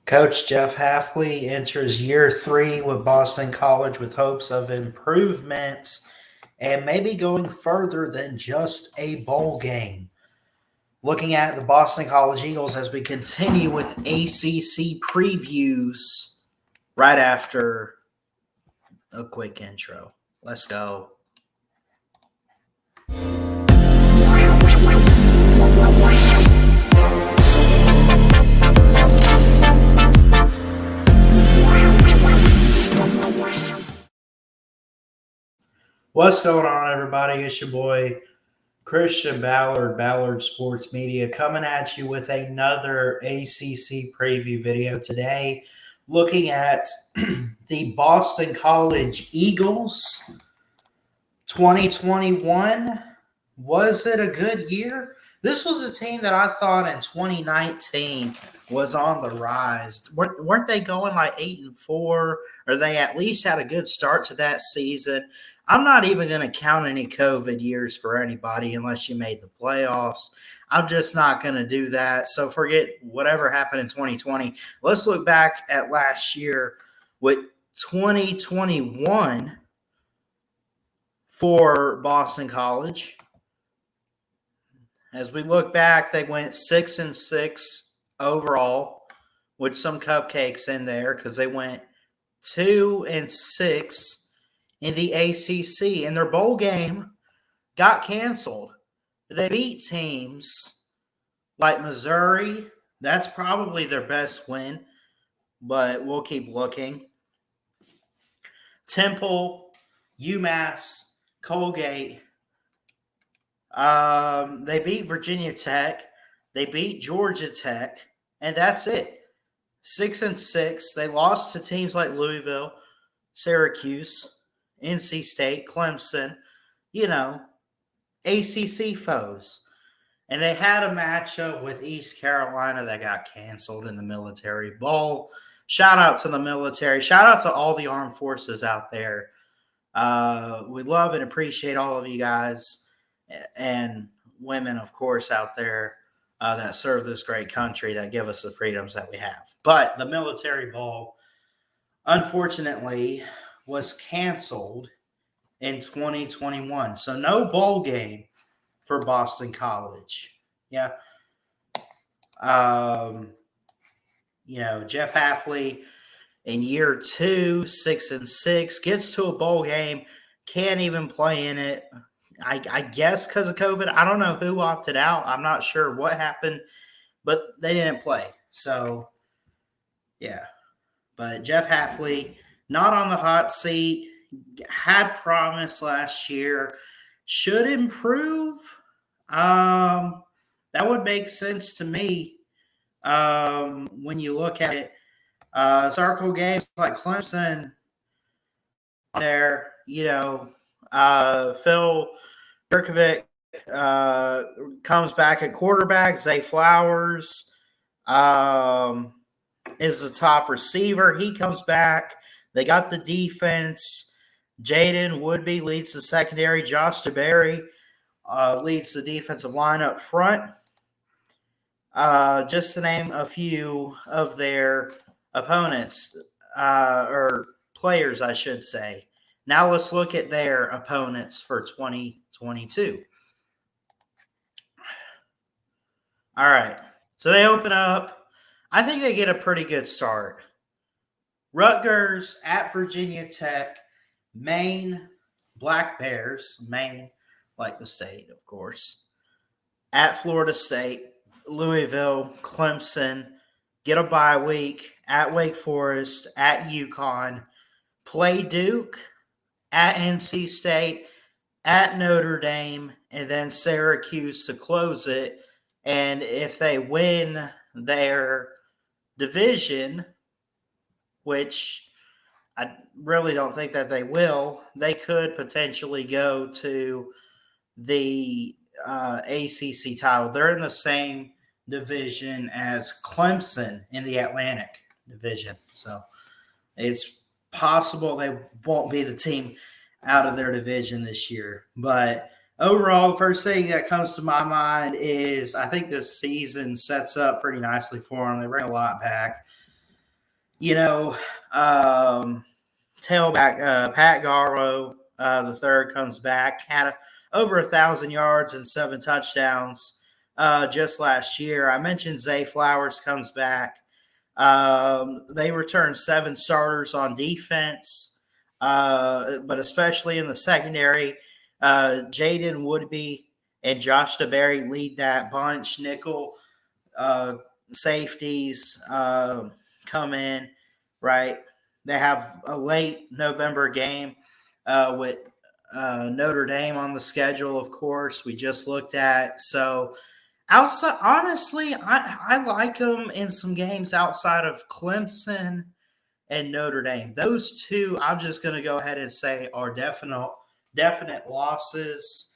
Coach Jeff Halfley enters year three with Boston College with hopes of improvements and maybe going further than just a bowl game. Looking at the Boston College Eagles as we continue with ACC previews right after a quick intro. Let's go. What's going on, everybody? It's your boy Christian Ballard Sports Media, coming at you with another ACC preview video today, looking at the Boston College Eagles 2021. Was it a good year? This was a team that I thought in 2019 was on the rise. Weren't they going like 8-4? Or they at least had a good start to that season? I'm not even going to count any COVID years for anybody unless you made the playoffs. I'm just not going to do that. So forget whatever happened in 2020. Let's look back at last year with 2021 for Boston College. As we look back, they went 6-6 overall with some cupcakes in there because they went 2-6 in the ACC, and their bowl game got canceled. They beat teams like Missouri. That's probably their best win, but we'll keep looking. Temple, UMass, Colgate. They beat Virginia Tech. They beat Georgia Tech, and that's it. 6-6. They lost to teams like Louisville, Syracuse, NC State, Clemson, ACC foes. And they had a matchup with East Carolina that got canceled in the Military Bowl. Shout out to the military. Shout out to all the armed forces out there. We love and appreciate all of you guys and women, of course, out there that serve this great country, that give us the freedoms that we have. But the Military Bowl, unfortunately, was canceled in 2021. So no bowl game for Boston College. Yeah. Jeff Halfley in year 2, 6-6, gets to a bowl game, can't even play in it. I guess because of COVID. I don't know who opted out. I'm not sure what happened, but they didn't play. So, yeah. But Jeff Halfley, not on the hot seat, had promise last year, should improve. That would make sense to me when you look at it. Circle games like Clemson there, Phil Jerkovic comes back at quarterback. Zay Flowers is the top receiver. He comes back. They got the defense. Jaden Woodby leads the secondary. Josh DeBerry leads the defensive line up front. Just to name a few of their opponents, or players, I should say. Now let's look at their opponents for 2022. All right. So they open up. I think they get a pretty good start. Rutgers at Virginia Tech, Maine, Black Bears, Maine, like the state, of course, at Florida State, Louisville, Clemson, get a bye week, at Wake Forest, at UConn, play Duke, at NC State, at Notre Dame, and then Syracuse to close it. And if they win their division, which I really don't think that they will, they could potentially go to the ACC title. They're in the same division as Clemson in the Atlantic division. So it's possible they won't be the team out of their division this year. But overall, the first thing that comes to my mind is I think this season sets up pretty nicely for them. They bring a lot back. You know, tailback Pat Garrow the third comes back, had over 1,000 yards and 7 touchdowns just last year. I mentioned Zay Flowers comes back. They returned 7 starters on defense, but especially in the secondary, Jaden Woodby and Josh DeBerry lead that bunch. Nickel uh, safeties come in, right? They have a late November game with Notre Dame on the schedule, of course, we just looked at. So, outside, honestly, I like them in some games outside of Clemson and Notre Dame. Those two, I'm just going to go ahead and say are definite losses.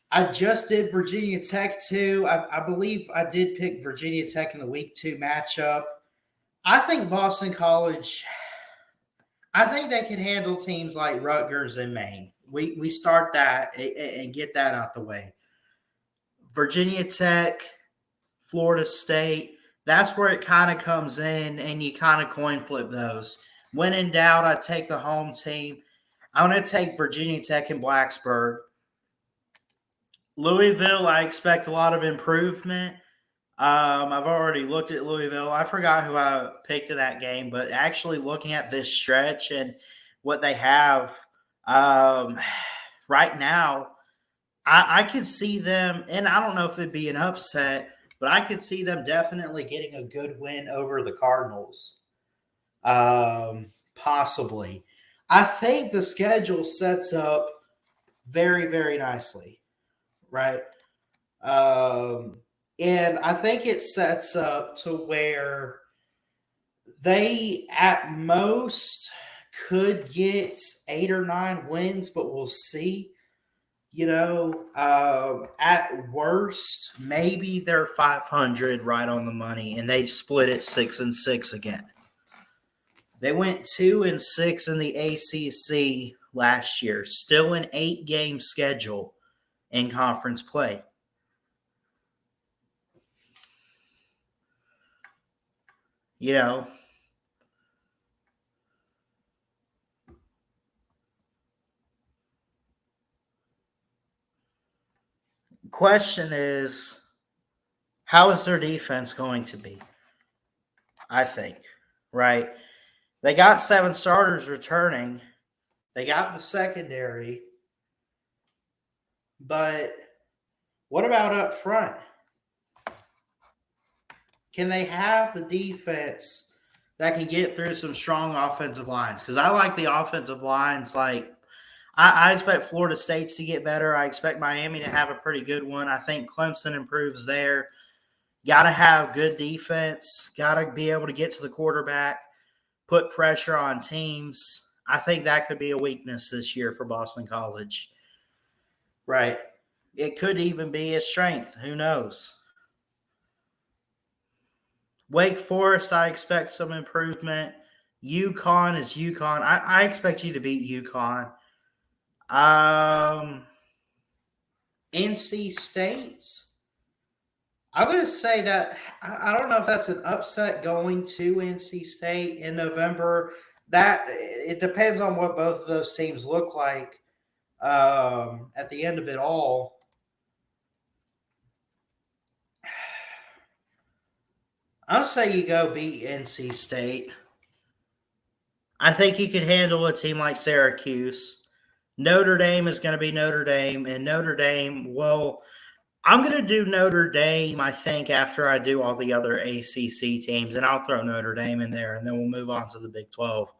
I just did Virginia Tech too. I believe I did pick Virginia Tech in the week 2 matchup. I think Boston College. I think they can handle teams like Rutgers and Maine. We start that and get that out the way. Virginia Tech, Florida State. That's where it kind of comes in, and you kind of coin flip those. When in doubt, I take the home team. I'm going to take Virginia Tech and Blacksburg. Louisville, I expect a lot of improvement. I've already looked at Louisville. I forgot who I picked in that game, but actually looking at this stretch and what they have right now, I could see them, and I don't know if it'd be an upset, but I could see them definitely getting a good win over the Cardinals. Possibly. I think the schedule sets up very, very nicely, right? And I think it sets up to where they at most could get 8 or 9 wins, but we'll see. At worst, maybe they're 500 right on the money, and they split it 6-6 again. They went 2-6 in the ACC last year, still an 8-game schedule in conference play. Question is, how is their defense going to be? I think, right? They got 7 starters returning. They got the secondary. But what about up front? Can they have the defense that can get through some strong offensive lines? Because I like the offensive lines. Like, I expect Florida State to get better. I expect Miami to have a pretty good one. I think Clemson improves there. Got to have good defense. Got to be able to get to the quarterback, put pressure on teams. I think that could be a weakness this year for Boston College. Right. It could even be a strength. Who knows? Wake Forest, I expect some improvement. UConn is UConn. I expect you to beat UConn. NC State. I'm going to say that I don't know if that's an upset going to NC State in November. That it depends on what both of those teams look like at the end of it all. I'll say you go beat NC State. I think you could handle a team like Syracuse. Notre Dame is going to be Notre Dame, and Notre Dame, well, I'm going to do Notre Dame, I think, after I do all the other ACC teams, and I'll throw Notre Dame in there, and then we'll move on to the Big 12.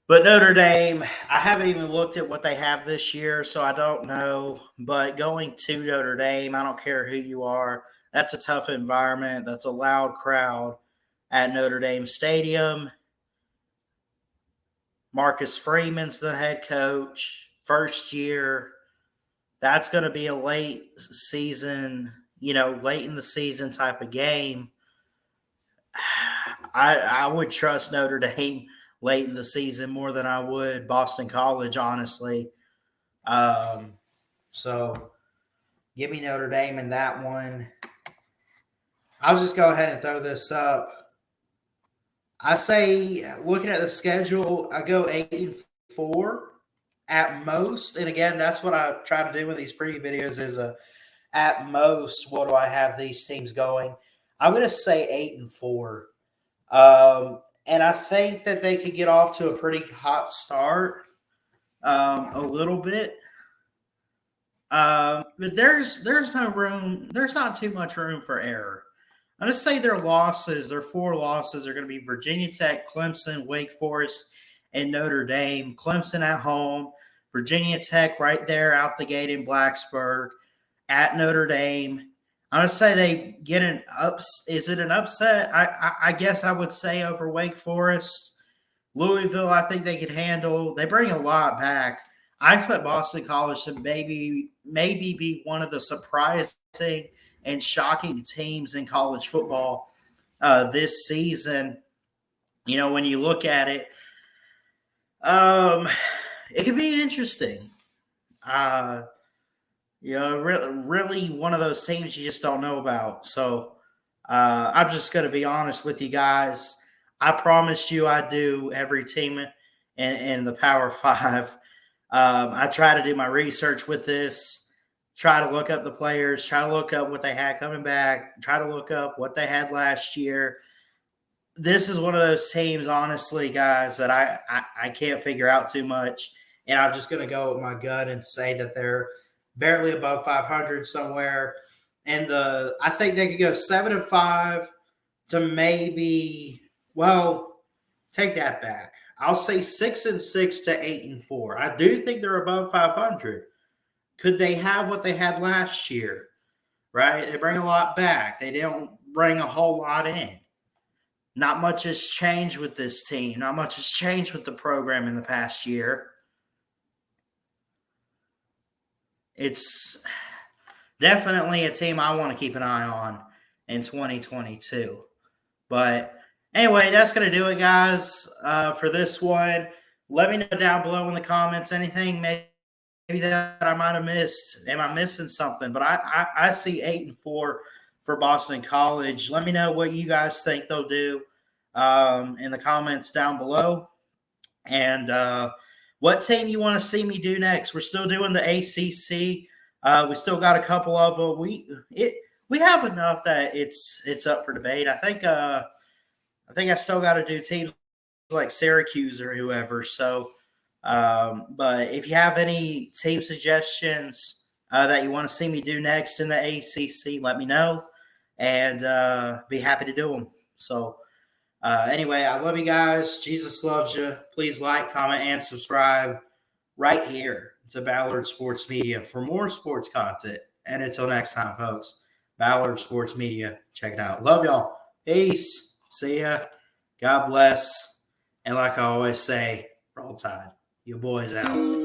But Notre Dame, I haven't even looked at what they have this year, so I don't know. But going to Notre Dame, I don't care who you are, that's a tough environment. That's a loud crowd at Notre Dame Stadium. Marcus Freeman's the head coach, first year. That's going to be a late season, late in the season type of game. I would trust Notre Dame late in the season more than I would Boston College, honestly. So give me Notre Dame in that one. I'll just go ahead and throw this up. I say, looking at the schedule, I go 8-4 at most. And again, that's what I try to do with these preview videos is at most, what do I have these teams going? I'm going to say 8-4. And I think that they could get off to a pretty hot start, a little bit. But there's no room. There's not too much room for error. I'm going to say their losses, their 4 losses, are going to be Virginia Tech, Clemson, Wake Forest, and Notre Dame. Clemson at home, Virginia Tech right there out the gate in Blacksburg, at Notre Dame. I'm going to say they get an ups. Is it an upset? I guess I would say over Wake Forest. Louisville, I think they could handle. They bring a lot back. I expect Boston College to maybe be one of the surprising and shocking teams in college football this season. You know, when you look at it, it could be interesting. You know, really one of those teams you just don't know about. So I'm just going to be honest with you guys. I promised you I'd do every team in the Power Five. I try to do my research with this, try to look up the players, try to look up what they had coming back, try to look up what they had last year. This is one of those teams, honestly, guys, that I can't figure out too much. And I'm just going to go with my gut and say that they're barely above 500 somewhere. And I think they could go 7-5 to maybe, well, take that back. I'll say 6-6 to 8-4. I do think they're above 500. Could they have what they had last year? Right? They bring a lot back. They don't bring a whole lot in. Not much has changed with this team. Not much has changed with the program in the past year. It's definitely a team I want to keep an eye on in 2022. But anyway, that's going to do it, guys, for this one. Let me know down below in the comments anything maybe that I might have missed. Am I missing something? But I see 8-4 for Boston College. Let me know what you guys think they'll do in the comments down below. And what team you want to see me do next? We're still doing the ACC. We still got a couple of them. We have enough that it's up for debate. I think I still got to do teams like Syracuse or whoever. So, but if you have any team suggestions that you want to see me do next in the ACC, let me know, and be happy to do them. So, anyway, I love you guys. Jesus loves you. Please like, comment, and subscribe right here to Ballard Sports Media for more sports content. And until next time, folks, Ballard Sports Media. Check it out. Love y'all. Peace. See ya. God bless. And like I always say, roll tide. You boys out.